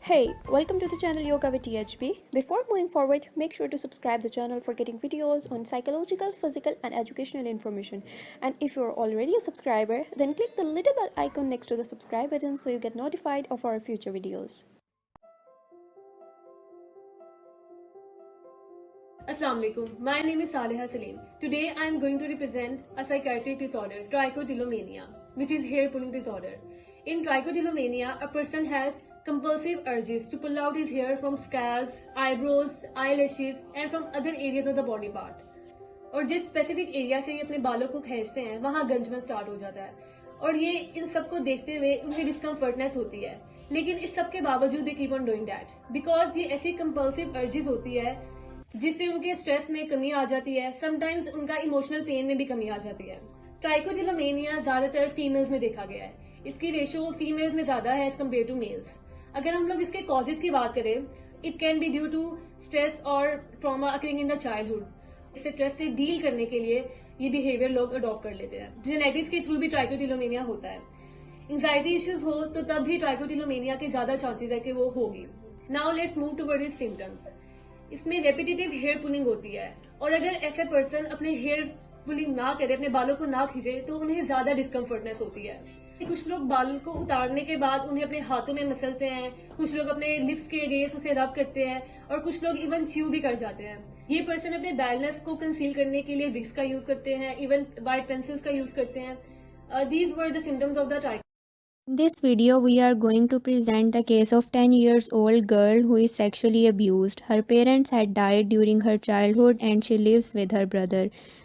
Hey, welcome to the channel Yoga with THB. Before moving forward, make sure to subscribe the channel for getting videos on psychological, physical and educational information. And if you're already a subscriber, then click the little bell icon next to the subscribe button so you get notified of our future videos. Assalamu alaikum. My name is Saliha Salim. Today I am going to represent a psychiatric disorder, trichotillomania, which is hair pulling disorder. In trichotillomania, a person has compulsive urges to pull out his hair from scalps, eyebrows, eyelashes and from other areas of the body part. اور جس specific area سے یہ اپنے بالوں کو کھینچتے ہیں وہاں گنجمن سٹارٹ ہو جاتا ہے اور یہ ان سب کو دیکھتے ہوئے انہیں ڈسکمفرٹنس ہوتی ہے. لیکن اس سب کے باوجود they keep on doing that because یہ ایسی کمپلسیو ارجز ہوتی ہے جس سے ان کے اسٹریس میں کمی آ جاتی ہے. سم ٹائمز ان کا ایموشنل پین میں بھی کمی آ جاتی ہے. ٹرائکوٹیلومینیا زیادہ تر فیمیلز میں دیکھا گیا ہے. اس کی ریشو فیمیلز میں زیادہ ہے ایز کمپیئر ٹو میلز. اگر ہم لوگ اس کے کازز کی بات کریں, it can be due to stress اور trauma occurring in the childhood. Stress سے ڈیل کرنے کے لیے یہ بیہیویئر لوگ اڈاپٹ کر لیتے ہیں. جینیٹکس کے تھرو بھی ٹرائکوٹیلومینیا ہوتا ہے. انزائٹی ایشوز ہو تو تب بھی ٹرائکوٹیلومینیا کے زیادہ چانسز ہے کہ وہ ہوگی. Now let's move toward his symptoms. اس میں ریپیٹیٹیو ہیئر پولنگ ہوتی ہے اور اگر ایسے پرسن اپنے ہیئر پولنگ نہ کرے, اپنے بالوں کو نہ کھینچے, تو انہیں زیادہ ڈسکمفرٹنس ہوتی ہے. کچھ لوگ بال کو اتارنے کے بعد انہیں اپنے ہاتھوں میں مسلتے ہیں, کچھ لوگ اپنے لپس کے اگینسٹ اسے رب کرتے ہیں اور کچھ لوگ ایون چیو بھی کر جاتے ہیں. یہ پرسن اپنے بیلنس کو کنسیل کرنے کے لیے وگس کا یوز کرتے ہیں, ایون وائٹ پینسلز کا یوز کرتے ہیں. These were the symptoms of the. In this video, we are going to present the case of 10 years old girl who is sexually abused. Her parents had died during her childhood and she lives with her brother.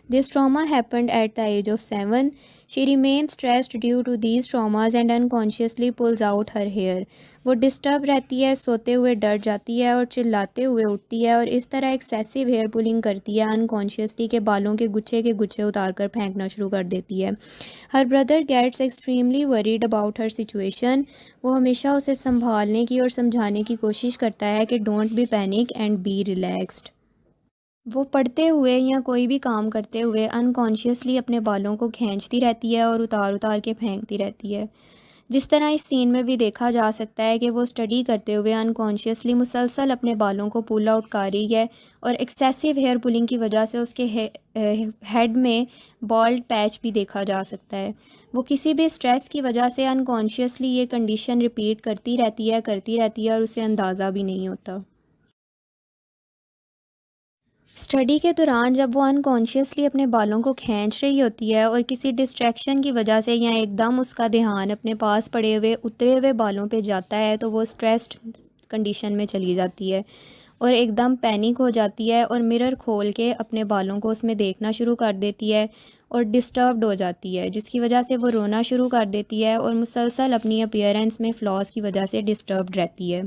This trauma happened at the age of 7. She remains stressed due to these traumas and unconsciously pulls out her hair. وہ disturb رہتی ہے, سوتے ہوئے ڈر جاتی ہے اور چلاتے ہوئے اٹھتی ہے اور اس طرح ایکسیسو ہیئر پولنگ کرتی ہے انکانشیسلی کے بالوں کے گچھے اتار کر پھینکنا شروع کر دیتی ہے. Her brother gets extremely worried about her situation. وہ ہمیشہ اسے سنبھالنے کی اور سمجھانے کی کوشش کرتا ہے کہ don't be panic and be relaxed. وہ پڑھتے ہوئے یا کوئی بھی کام کرتے ہوئے انکانشیسلی اپنے بالوں کو کھینچتی رہتی ہے اور اتار کے پھینکتی رہتی ہے. جس طرح اس سین میں بھی دیکھا جا سکتا ہے کہ وہ اسٹڈی کرتے ہوئے انکانشیسلی مسلسل اپنے بالوں کو پول آؤٹ کر رہی ہے اور ایکسیسو ہیئر پولنگ کی وجہ سے اس کے ہیڈ میں بالڈ پیچ بھی دیکھا جا سکتا ہے. وہ کسی بھی اسٹریس کی وجہ سے انکانشیسلی یہ کنڈیشن ریپیٹ کرتی رہتی ہے اور اسے اندازہ بھی نہیں ہوتا. اسٹڈی کے دوران جب وہ انکانشیسلی اپنے بالوں کو کھینچ رہی ہوتی ہے اور کسی ڈسٹریکشن کی وجہ سے یا ایک دم اس کا دھیان اپنے پاس پڑے ہوئے اترے ہوئے بالوں پہ جاتا ہے تو وہ اسٹریسڈ کنڈیشن میں چلی جاتی ہے اور ایک دم پینک ہو جاتی ہے اور مرر کھول کے اپنے بالوں کو اس میں دیکھنا شروع کر دیتی ہے اور ڈسٹربڈ ہو جاتی ہے, جس کی وجہ سے وہ رونا شروع کر دیتی ہے اور مسلسل اپنی اپیئرنس میں فلاز کی وجہ سے ڈسٹربڈ رہتی ہے.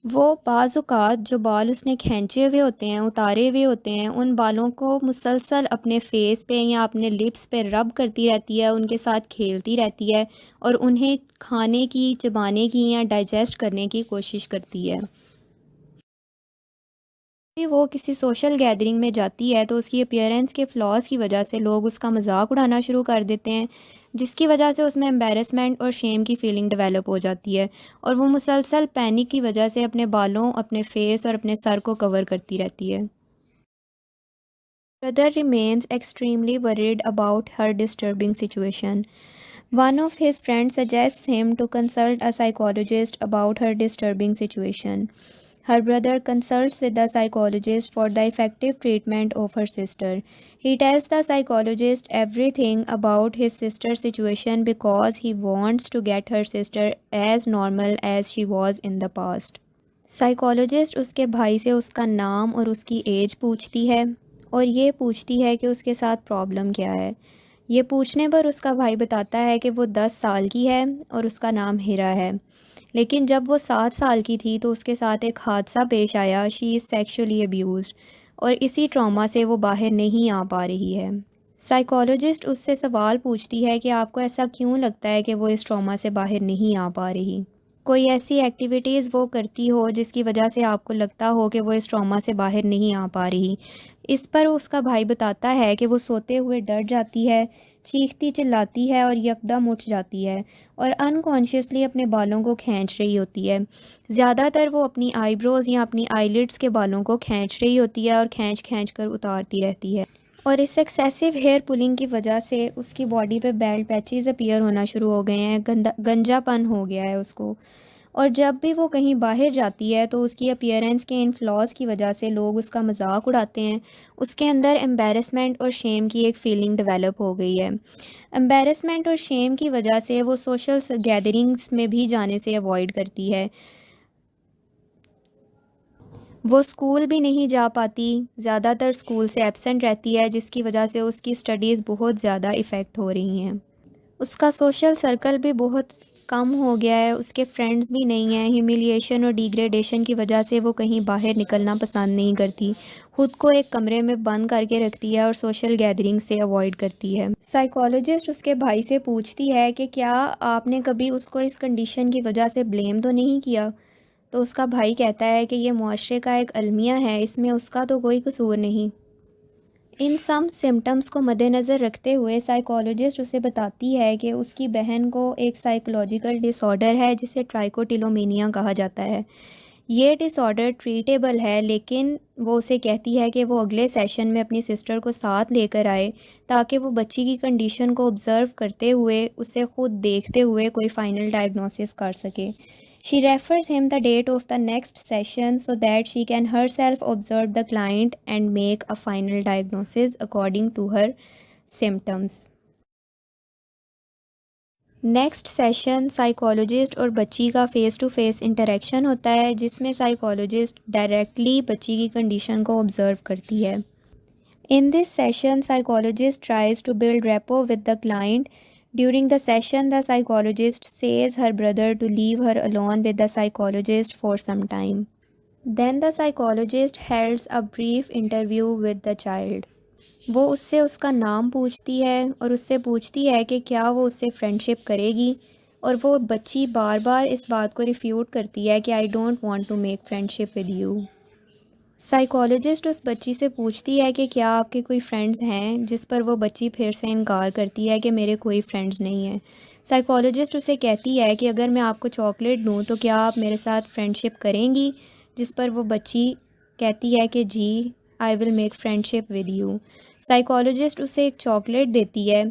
وہ بعض اوقات جو بال اس نے کھینچے ہوئے ہوتے ہیں, اتارے ہوئے ہوتے ہیں, ان بالوں کو مسلسل اپنے فیس پہ یا اپنے لپس پہ رب کرتی رہتی ہے, ان کے ساتھ کھیلتی رہتی ہے اور انہیں کھانے کی, چبانے کی یا ڈائجسٹ کرنے کی کوشش کرتی ہے. وہ کسی سوشل گیدرنگ میں جاتی ہے تو اس کی اپیئرنس کے فلاز کی وجہ سے لوگ اس کا مذاق اڑانا شروع کر دیتے ہیں, جس کی وجہ سے اس میں امبیرسمنٹ اور شیم کی فیلنگ ڈیولپ ہو جاتی ہے اور وہ مسلسل پینک کی وجہ سے اپنے بالوں, اپنے فیس اور اپنے سر کو کور کرتی رہتی ہے. Brother remains extremely worried about her disturbing situation. One of his friends suggests him to consult a psychologist about her disturbing situation. Her brother consults with the psychologist for the effective treatment of her sister. He tells the psychologist everything about his sister's situation because he wants to get her sister as normal as she was in the past. Psychologist اس کے بھائی سے اس کا نام اور اس کی age پوچھتی ہے اور یہ پوچھتی ہے کہ اس کے ساتھ پرابلم کیا ہے. یہ پوچھنے پر اس کا بھائی بتاتا ہے کہ وہ 10 سال کی ہے اور اس کا نام ہیرا ہے, لیکن جب وہ 7 سال کی تھی تو اس کے ساتھ ایک حادثہ پیش آیا. شی از سیکشولی ابیوزڈ اور اسی ٹراما سے وہ باہر نہیں آ پا رہی ہے. سائیکالوجسٹ اس سے سوال پوچھتی ہے کہ آپ کو ایسا کیوں لگتا ہے کہ وہ اس ٹراما سے باہر نہیں آ پا رہی, کوئی ایسی ایکٹیویٹیز وہ کرتی ہو جس کی وجہ سے آپ کو لگتا ہو کہ وہ اس ٹراما سے باہر نہیں آ پا رہی. اس پر اس کا بھائی بتاتا ہے کہ وہ سوتے ہوئے ڈر جاتی ہے, چیختی چلاتی ہے اور یکدم اٹھ جاتی ہے اور انکانشیسلی اپنے بالوں کو کھینچ رہی ہوتی ہے. زیادہ تر وہ اپنی آئی بروز یا اپنی آئی لڈس کے بالوں کو کھینچ رہی ہوتی ہے اور کھینچ کھینچ کر اتارتی رہتی ہے. اور اس ایکسیسو ہیئر پولنگ کی وجہ سے اس کی باڈی پہ بیل پیچز اپیئر ہونا شروع ہو گئے ہیں. گنجا پن ہو گیا ہے اس کو. اور جب بھی وہ کہیں باہر جاتی ہے تو اس کی اپیئرنس کے ان فلاز کی وجہ سے لوگ اس کا مذاق اڑاتے ہیں. اس کے اندر امبیرسمنٹ اور شیم کی ایک فیلنگ ڈیولپ ہو گئی ہے. امبیرسمنٹ اور شیم کی وجہ سے وہ سوشل گیدرنگز میں بھی جانے سے اوائڈ کرتی ہے. وہ اسکول بھی نہیں جا پاتی، زیادہ تر اسکول سے ایبسنٹ رہتی ہے، جس کی وجہ سے اس کی اسٹڈیز بہت زیادہ افیکٹ ہو رہی ہیں. اس کا سوشل سرکل بھی بہت کم ہو گیا ہے، اس کے فرینڈز بھی نہیں ہیں. ہیومیلیشن اور ڈیگریڈیشن کی وجہ سے وہ کہیں باہر نکلنا پسند نہیں کرتی، خود کو ایک کمرے میں بند کر کے رکھتی ہے اور سوشل گیدرنگ سے اوائڈ کرتی ہے. سائیکالوجسٹ اس کے بھائی سے پوچھتی ہے کہ کیا آپ نے کبھی اس کو اس کنڈیشن کی وجہ سے بلیم تو نہیں کیا؟ تو اس کا بھائی کہتا ہے کہ یہ معاشرے کا ایک المیہ ہے، اس میں اس کا تو کوئی قصور نہیں. ان سم سمٹمز کو مد نظر رکھتے ہوئے سائیکالوجسٹ اسے بتاتی ہے کہ اس کی بہن کو ایک سائیکولوجیکل ڈس آرڈر ہے جسے ٹرائکوٹیلومینیا کہا جاتا ہے. یہ ڈس آرڈر ٹریٹیبل ہے، لیکن وہ اسے کہتی ہے کہ وہ اگلے سیشن میں اپنی سسٹر کو ساتھ لے کر آئے تاکہ وہ بچی کی کنڈیشن کو آبزرو کرتے ہوئے اسے خود دیکھتے ہوئے کوئی فائنل ڈائگنوسس کر سکے. She refers him the date of the next session so that she can herself observe the client and make a final diagnosis according to her symptoms. Next session psychologist اور بچی کا face to face interaction ہوتا ہے، جس میں psychologist directly بچی کی condition کو آبزرو کرتی ہے. In this session, psychologist tries to build rapport with the client. During the session, the psychologist says her brother to leave her alone with the psychologist for some time. Then the psychologist holds a brief interview with the child. وہ اس سے اس کا نام پوچھتی ہے اور اس سے پوچھتی ہے کہ کیا وہ اس سے فرینڈشپ کرے گی، اور وہ بچی بار بار اس بات کو ریفیوٹ کرتی ہے کہ I don't want to make friendship with you. Psychologist اس بچی سے پوچھتی ہے کہ کیا آپ کے کوئی فرینڈز ہیں، جس پر وہ بچی پھر سے انکار کرتی ہے کہ میرے کوئی فرینڈز نہیں ہیں. سائیکالوجسٹ اسے کہتی ہے کہ اگر میں آپ کو چاکلیٹ دوں تو کیا آپ میرے ساتھ فرینڈشپ کریں گی، جس پر وہ بچی کہتی ہے کہ جی I will make friendship with you. Psychologist اسے ایک چاکلیٹ دیتی ہے.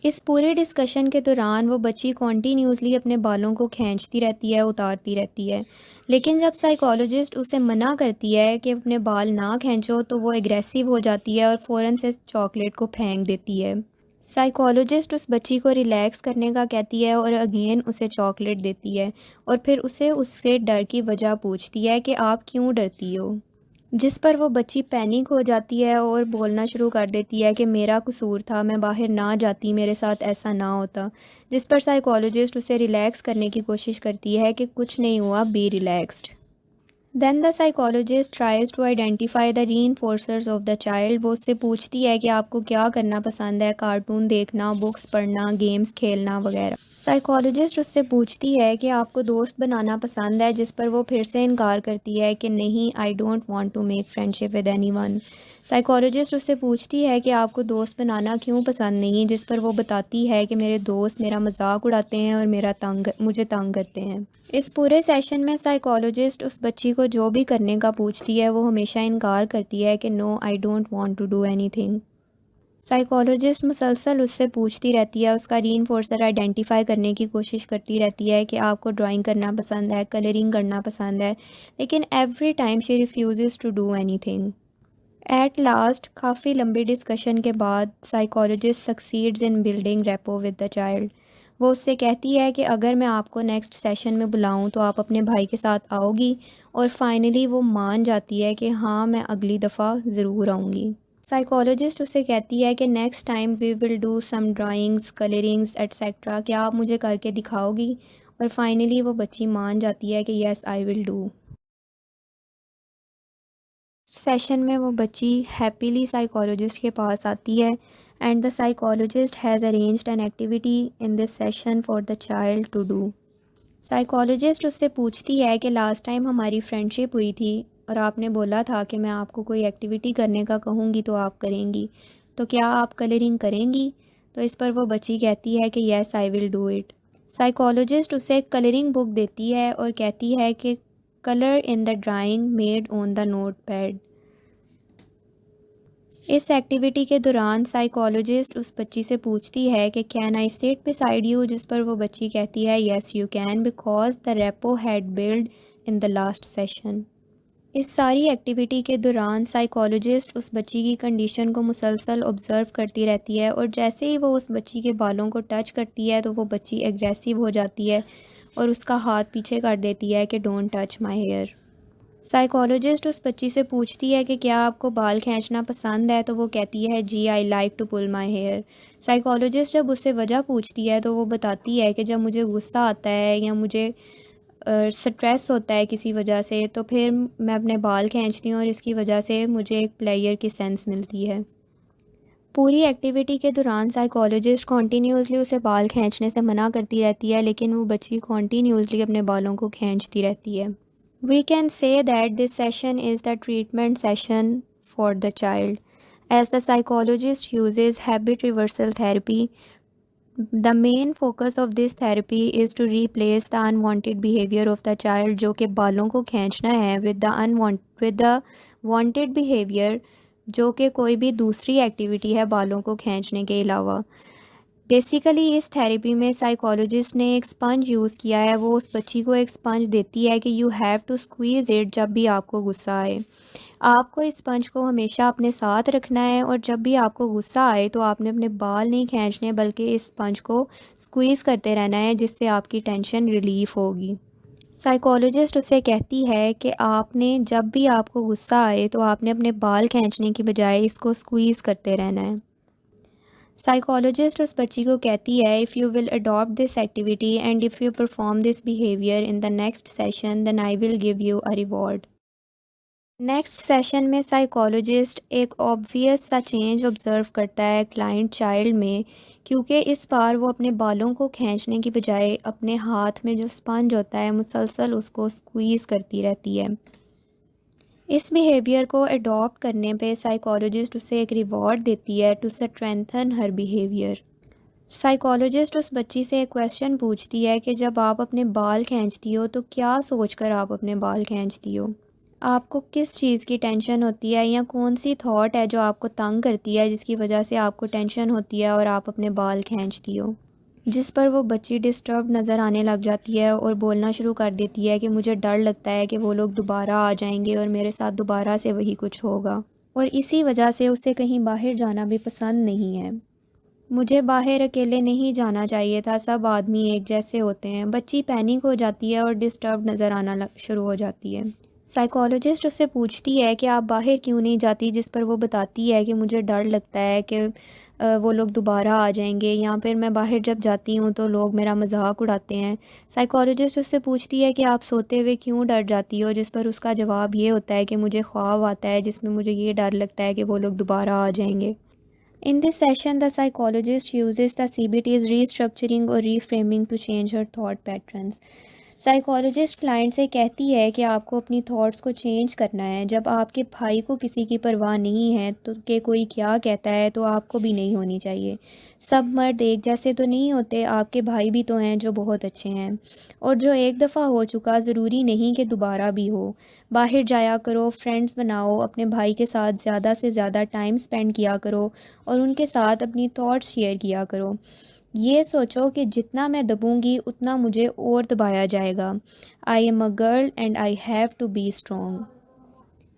اس پورے ڈسکشن کے دوران وہ بچی کنٹینیوسلی اپنے بالوں کو کھینچتی رہتی ہے، اتارتی رہتی ہے، لیکن جب سائیکالوجسٹ اسے منع کرتی ہے کہ اپنے بال نہ کھینچو تو وہ ایگریسو ہو جاتی ہے اور فوراً سے چاکلیٹ کو پھینک دیتی ہے. سائیکالوجسٹ اس بچی کو ریلیکس کرنے کا کہتی ہے اور اگین اسے چاکلیٹ دیتی ہے، اور پھر اسے اس سے ڈر کی وجہ پوچھتی ہے کہ آپ کیوں ڈرتی ہو، جس پر وہ بچی پینک ہو جاتی ہے اور بولنا شروع کر دیتی ہے کہ میرا قصور تھا، میں باہر نہ جاتی، میرے ساتھ ایسا نہ ہوتا. جس پر سائیکالوجسٹ اسے ریلیکس کرنے کی کوشش کرتی ہے کہ کچھ نہیں ہوا، be relaxed. Then the psychologist tries to identify the reinforcers of the child. وہ اس سے پوچھتی ہے کہ آپ کو کیا کرنا پسند ہے، کارٹون دیکھنا، بکس پڑھنا، گیمز کھیلنا وغیرہ. سائیکالوجسٹ اس سے پوچھتی ہے کہ آپ کو دوست بنانا پسند ہے، جس پر وہ پھر سے انکار کرتی ہے کہ نہیں، I don't want to make friendship with anyone. Psychologist اس سے پوچھتی ہے کہ آپ کو دوست بنانا کیوں پسند نہیں، جس پر وہ بتاتی ہے کہ میرے دوست میرا مذاق اڑاتے ہیں اور مجھے تنگ کرتے ہیں. اس پورے سیشن میں سائیکالوجسٹ اس بچی کو جو بھی کرنے کا پوچھتی ہے وہ ہمیشہ انکار کرتی ہے کہ no, I don't want to do anything. Psychologist مسلسل اس سے پوچھتی رہتی ہے، اس کا ری انفورسر آئیڈینٹیفائی کرنے کی کوشش کرتی رہتی ہے کہ آپ کو ڈرائنگ کرنا پسند ہے، کلرنگ کرنا پسند ہے، لیکن every time she refuses to do anything. At last کافی لمبی ڈسکشن کے بعد psychologist succeeds in building rapport with the child. وہ اس سے کہتی ہے کہ اگر میں آپ کو نیکسٹ سیشن میں بلاؤں تو آپ اپنے بھائی کے ساتھ آؤ گی، اور فائنلی وہ مان جاتی ہے کہ ہاں میں اگلی دفعہ ضرور آؤں گی. سائیکالوجسٹ اسے کہتی ہے کہ next time we will do some drawings, colourings etcetera, کیا آپ مجھے کر کے دکھاؤ گی، اور فائنلی وہ بچی مان جاتی ہے کہ یس آئی ول ڈو. سیشن میں وہ بچی ہیپیلی سائیکالوجسٹ کے پاس آتی ہے and the psychologist has arranged an activity in this session for the child to do. Psychologist اس سے پوچھتی ہے کہ لاسٹ ٹائم ہماری فرینڈشپ ہوئی تھی اور آپ نے بولا تھا کہ میں آپ کو کوئی ایکٹیویٹی کرنے کا کہوں گی تو آپ کریں گی، تو کیا آپ کلرنگ کریں گی؟ تو اس پر وہ بچی کہتی ہے کہ یس آئی ول ڈو اٹ۔ سائیکالوجسٹ اسے ایک کلرنگ بک دیتی ہے اور کہتی ہے کہ colour in the drawing made on the notepad. اس ایکٹیویٹی کے دوران سائیکالوجسٹ اس بچی سے پوچھتی ہے کہ can I sit beside you, جس پر وہ بچی کہتی ہے yes you can because the rapport had built in the last session. اس ساری ایکٹیویٹی کے دوران سائیکالوجسٹ اس بچی کی کنڈیشن کو مسلسل آبزرو کرتی رہتی ہے، اور جیسے ہی وہ اس بچی کے بالوں کو ٹچ کرتی ہے تو وہ بچی ایگریسو ہو جاتی ہے اور اس کا ہاتھ پیچھے کر دیتی ہے کہ don't touch my hair. Psychologist اس بچی سے پوچھتی ہے کہ کیا آپ کو بال کھینچنا پسند ہے، تو وہ کہتی ہے جی I like to pull my hair. Psychologist جب اس سے وجہ پوچھتی ہے تو وہ بتاتی ہے کہ جب مجھے غصہ آتا ہے یا مجھے سٹریس ہوتا ہے کسی وجہ سے تو پھر میں اپنے بال کھینچتی ہوں، اور اس کی وجہ سے مجھے ایک پلیئر کی سینس ملتی ہے۔ پوری ایکٹیویٹی کے دوران سائیکالوجسٹ کنٹینیوسلی اسے بال کھینچنے سے منع کرتی رہتی ہے، لیکن وہ بچی کنٹینیوسلی اپنے بالوں کو کھینچتی رہتی ہے۔ We can say that this session is the treatment session for the child. As the psychologist uses habit reversal therapy, the main focus of this therapy is to replace the unwanted behavior of the child جو کہ بالوں کو کھینچنا ہے with the wanted behavior جو کہ کوئی بھی دوسری ایکٹیویٹی ہے بالوں کو کھینچنے کے علاوہ۔ بیسیکلی اس تھیراپی میں سائیکالوجسٹ نے ایک اسپنج یوز کیا ہے، وہ اس بچی کو ایک اسپنج دیتی ہے کہ you have to squeeze it جب بھی آپ کو غصہ آئے۔ آپ کو اس اسپنج کو ہمیشہ اپنے ساتھ رکھنا ہے، اور جب بھی آپ کو غصہ آئے تو آپ نے اپنے بال نہیں کھینچنے بلکہ اس اسپنج کو اسکویز کرتے رہنا ہے، جس سے آپ کی ٹینشن ریلیف ہوگی۔ سائیکالوجسٹ اسے کہتی ہے کہ آپ نے جب بھی آپ کو غصہ آئے تو آپ نے اپنے بال کھینچنے کی بجائے اس کو اسکویز کرتے رہنا ہے۔ سائیکالوجسٹ اس بچی کو کہتی ہے if you will adopt this activity and if you perform this behavior in the next session then I will give you a reward۔ Next session میں سائیکالوجسٹ ایک obvious سا چینج آبزرو کرتا ہے کلائنٹ چائلڈ میں، کیونکہ اس بار وہ اپنے بالوں کو کھینچنے کی بجائے اپنے ہاتھ میں جو اسپنج ہوتا ہے مسلسل اس کو اسکویز کرتی رہتی ہے۔ اس بیہیویئر کو اڈاپٹ کرنے پہ سائیکالوجسٹ اسے ایک ریوارڈ دیتی ہے to strengthen her behaviour. Psychologist اس بچی سے ایک کویسچن پوچھتی ہے کہ جب آپ اپنے بال کھینچتی ہو تو کیا سوچ کر آپ اپنے بال کھینچتی ہو؟ آپ کو کس چیز کی ٹینشن ہوتی ہے یا کون سی تھاٹ ہے جو آپ کو تنگ کرتی ہے جس کی وجہ سے آپ کو ٹینشن ہوتی ہے اور آپ اپنے بال کھینچتی ہو؟ جس پر وہ بچی ڈسٹرب نظر آنے لگ جاتی ہے اور بولنا شروع کر دیتی ہے کہ مجھے ڈر لگتا ہے کہ وہ لوگ دوبارہ آ جائیں گے اور میرے ساتھ دوبارہ سے وہی کچھ ہوگا، اور اسی وجہ سے اسے کہیں باہر جانا بھی پسند نہیں ہے۔ مجھے باہر اکیلے نہیں جانا چاہیے تھا، سب آدمی ایک جیسے ہوتے ہیں۔ بچی پینک ہو جاتی ہے اور ڈسٹرب نظر آنا شروع ہو جاتی ہے۔ سائیکالوجسٹ اس سے پوچھتی ہے کہ آپ باہر کیوں نہیں جاتی، جس پر وہ بتاتی ہے کہ مجھے ڈر لگتا ہے کہ وہ لوگ دوبارہ آ جائیں گے، یا پھر میں باہر جب جاتی ہوں تو لوگ میرا مذاق اڑاتے ہیں۔ سائیکالوجسٹ اس سے پوچھتی ہے کہ آپ سوتے ہوئے کیوں ڈر جاتی ہو، جس پر اس کا جواب یہ ہوتا ہے کہ مجھے خواب آتا ہے جس میں مجھے یہ ڈر لگتا ہے کہ وہ لوگ دوبارہ آ جائیں گے۔ In this session, the psychologist uses the CBT's restructuring or reframing to change her thought patterns. Psychologist client سے کہتی ہے کہ آپ کو اپنی تھاٹس کو چینج کرنا ہے۔ جب آپ کے بھائی کو کسی کی پرواہ نہیں ہے تو کہ کوئی کیا کہتا ہے تو آپ کو بھی نہیں ہونی چاہیے۔ سب مرد ایک جیسے تو نہیں ہوتے، آپ کے بھائی بھی تو ہیں جو بہت اچھے ہیں، اور جو ایک دفعہ ہو چکا ضروری نہیں کہ دوبارہ بھی ہو۔ باہر جایا کرو، فرینڈز بناؤ، اپنے بھائی کے ساتھ زیادہ سے زیادہ ٹائم سپینڈ کیا کرو اور ان کے ساتھ اپنی تھاٹس شیئر کیا کرو۔ یہ سوچو کہ جتنا میں دبوں گی اتنا مجھے اور دبایا جائے گا۔ I am a girl and I have to be strong.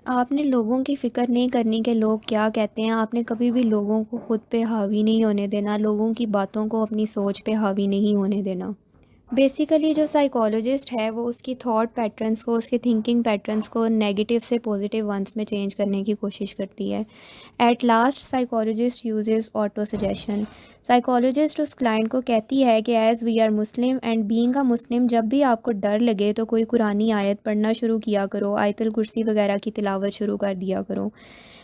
آپ نے لوگوں کی فکر نہیں کرنی کہ لوگ کیا کہتے ہیں، آپ نے کبھی بھی لوگوں کو خود پہ حاوی نہیں ہونے دینا، لوگوں کی باتوں کو اپنی سوچ پہ حاوی نہیں ہونے دینا۔ بیسیکلی جو سائیکالوجسٹ ہے وہ اس کی تھاٹ پیٹرنز کو، اس کے تھنکنگ پیٹرنز کو نیگیٹو سے پوزیٹیو ونس میں چینج کرنے کی کوشش کرتی ہے۔ At last psychologist uses auto suggestion. Psychologist اس کلائنٹ کو کہتی ہے کہ as we are Muslim and being a Muslim, جب بھی آپ کو ڈر لگے تو کوئی قرآنی آیت پڑھنا شروع کیا کرو، آیت الکرسی وغیرہ کی تلاوت شروع کر دیا کرو۔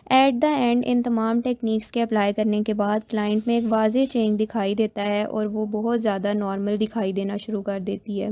ایٹ دا اینڈ ان تمام ٹیکنیکس کے اپلائی کرنے کے بعد کلائنٹ میں ایک واضح چینج دکھائی دیتا ہے اور وہ بہت زیادہ نارمل دکھائی دینا شروع کر دیتی ہے۔